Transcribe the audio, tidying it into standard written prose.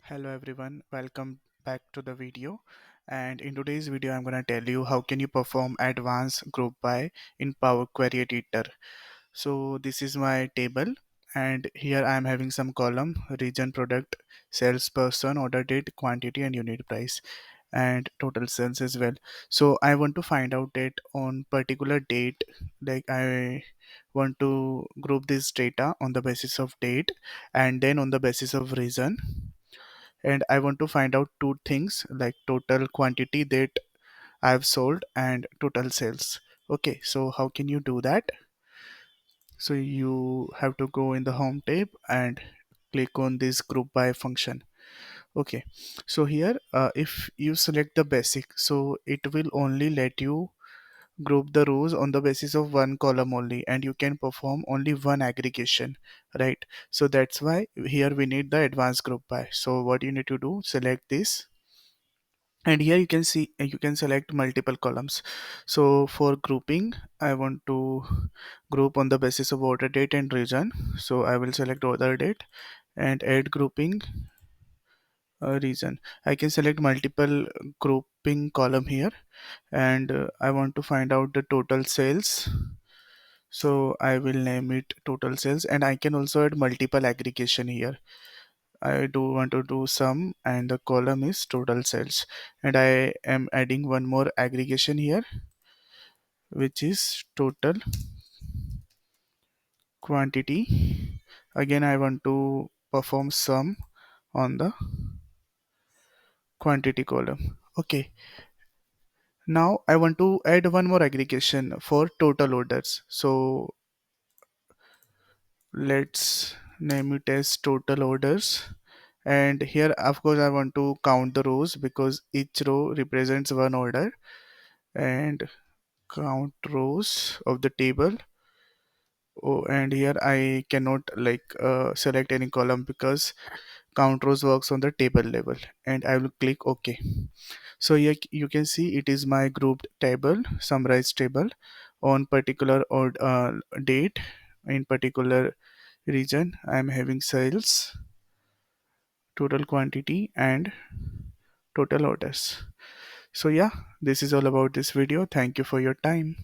Hello everyone, welcome back to the video. And in today's video, I'm gonna tell you how can you perform advanced group by in Power Query Editor. So this is my table, and here I'm having some column: region, product, salesperson, order date, quantity, and unit price, and total sales as well. So I want to find out that on particular date, like I want to group this data on the basis of date and then on the basis of region, and I want to find out two things like total quantity that I've sold and total sales. Okay, so how can you do that? So you have to go in the home tab and click on this group by function. Okay, so here if you select the basic, so it will only let you group the rows on the basis of one column only, and you can perform only one aggregation, right? So that's why here we need the advanced group by. So what you need to do, select this, and here you can see you can select multiple columns. So for grouping, I want to group on the basis of order date and region, so I will select order date and add grouping region. I can select multiple grouping column here, and I want to find out the total sales, so I will name it total sales, and I can also add multiple aggregation here. I do want to do sum, and the column is total sales, and I am adding one more aggregation here, which is total quantity. Again, I want to perform sum on the quantity column. Okay, now I want to add one more aggregation for total orders. So let's name it as total orders, and here of course I want to count the rows because each row represents one order, and count rows of the table. Oh, and here I cannot select any column because count rows works on the table level, and I will click OK. So here you can see it is my grouped table, summarized table on particular or date in particular region. I am having sales, total quantity, and total orders. So yeah, this is all about this video. Thank you for your time.